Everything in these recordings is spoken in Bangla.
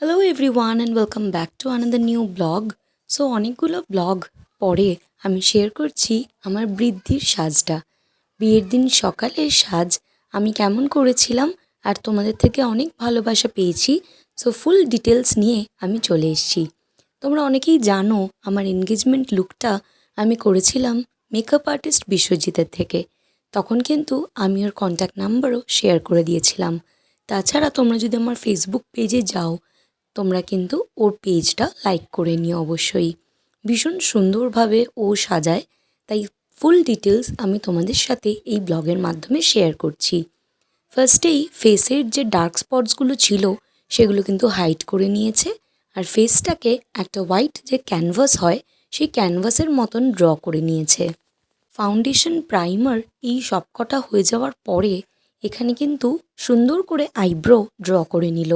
Hello everyone and welcome back to another new blog. So অনেকগুলো ব্লগ পরে আমি শেয়ার করছি আমার বৃদ্ধির সাজটা। বিয়ের দিন সকালের সাজ আমি কেমন করেছিলাম আর তোমাদের থেকে অনেক ভালোবাসা পেয়েছি। সো ফুল ডিটেলস নিয়ে আমি চলে এসেছি। তোমরা অনেকেই জানো আমার এনগেজমেন্ট লুকটা আমি করেছিলাম মেকআপ আর্টিস্ট বিশ্বজিতের থেকে। তখন কিন্তু আমি ওর কন্ট্যাক্ট নাম্বারও শেয়ার করে দিয়েছিলাম। তাছাড়া তোমরা যদি আমার ফেসবুক পেজে যাও তোমরা কিন্তু ওর পেজটা লাইক করে নিও অবশ্যই। ভীষণ সুন্দরভাবে ও সাজায়, তাই ফুল ডিটেলস আমি তোমাদের সাথে এই ব্লগের মাধ্যমে শেয়ার করছি। ফার্স্টেই ফেসের যে ডার্ক স্পটসগুলো ছিল সেগুলো কিন্তু হাইড করে নিয়েছে, আর ফেসটাকে একটা হোয়াইট যে ক্যানভাস হয় সেই ক্যানভাসের মতন ড্র করে নিয়েছে। ফাউন্ডেশন প্রাইমার এই সবকটা হয়ে যাওয়ার পরে এখানে কিন্তু সুন্দর করে আইব্রো ড্র করে নিল।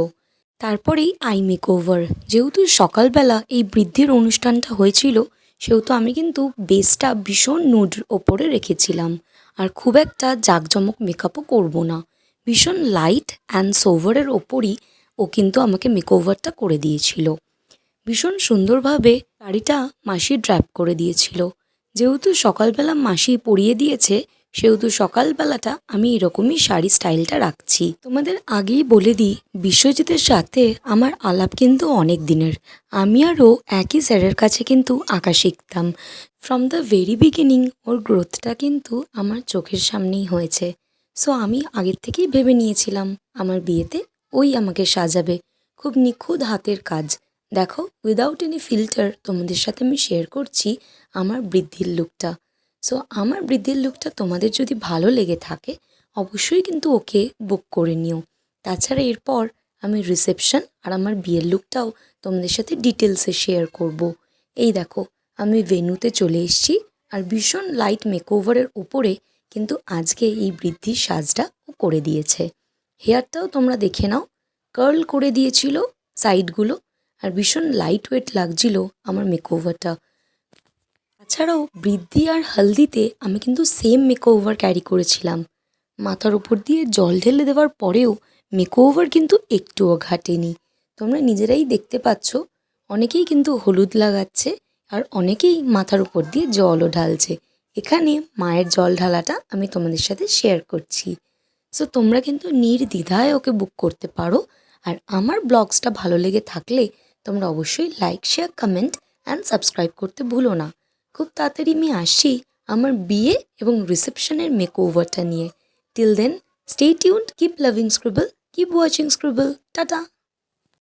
তারপরেই আই মেকওভার। যেহেতু সকালবেলা এই বৃদ্ধির অনুষ্ঠানটা হয়েছিল সেহেতু আমি কিন্তু বেসটা ভীষণ নুড ওপরে রেখেছিলাম, আর খুব একটা জাঁকজমক মেকআপও করব না। ভীষণ লাইট অ্যান্ড সোভারের ওপরই ও কিন্তু আমাকে মেকওভারটা করে দিয়েছিল। ভীষণ সুন্দরভাবে শাড়িটা মাসি ড্র্যাপ করে দিয়েছিল। যেহেতু সকালবেলা মাসি পরিয়ে দিয়েছে সেহেতু সকালবেলাটা আমি এরকমই শাড়ি স্টাইলটা রাখছি। তোমাদের আগেই বলে দিই, বিশ্বজিতের সাথে আমার আলাপ কিন্তু অনেক দিনের। আমি আর ও একই স্যারের কাছে কিন্তু আঁকা শিখতাম। ফ্রম দ্য ভেরি বিগিনিং ওর গ্রোথটা কিন্তু আমার চোখের সামনেই হয়েছে। সো আমি আগের থেকেই ভেবে নিয়েছিলাম আমার বিয়েতে ওই আমাকে সাজাবে। খুব নিখুঁত হাতের কাজ। দেখো, উইদাউট এনি ফিল্টার তোমাদের সাথে আমি শেয়ার করছি আমার বৃদ্ধির লুকটা। সো আমার বৃদ্ধির লুকটা তোমাদের যদি ভালো লেগে থাকে অবশ্যই কিন্তু ওকে বুক করে নিও। তাছাড়া এরপর আমি রিসেপশন আর আমার বিয়ের লুকটাও তোমাদের সাথে ডিটেলসে শেয়ার করব। এই দেখো, আমি ভেন্যুতে চলে এসেছি আর ভীষণ লাইট মেকওভারের উপরে কিন্তু আজকে এই বৃদ্ধির সাজটা ও করে দিয়েছে। হেয়ারটাও তোমরা দেখে নাও, কার্ল করে দিয়েছিল সাইডগুলো, আর ভীষণ লাইট ওয়েট লাগছিল আমার মেকওভারটা। তাছাড়াও বৃদ্ধি আর হলদিতে আমি কিন্তু সেম মেকওভার ক্যারি করেছিলাম। মাথার উপর দিয়ে জল ঢেলে দেওয়ার পরেও মেকওভার কিন্তু একটুও ঘাটেনি। তোমরা নিজেরাই দেখতে পাচ্ছ, অনেকেই কিন্তু হলুদ লাগাচ্ছে আর অনেকেই মাথার উপর দিয়ে জলও ঢালছে। এখানে মায়ের জল ঢালাটা আমি তোমাদের সাথে শেয়ার করছি। সো তোমরা কিন্তু নির্দ্বিধায় ওকে বুক করতে পারো। আর আমার ব্লগসটা ভালো লেগে থাকলে তোমরা অবশ্যই like, share, comment and subscribe করতে ভুলো না। খুব তাড়াতাড়ি আমি আসছি আমার বিয়ে এবং রিসেপশনের মেকওভারটা নিয়ে। Till then, stay tuned, keep loving Scribble, keep watching Scribble. Tata.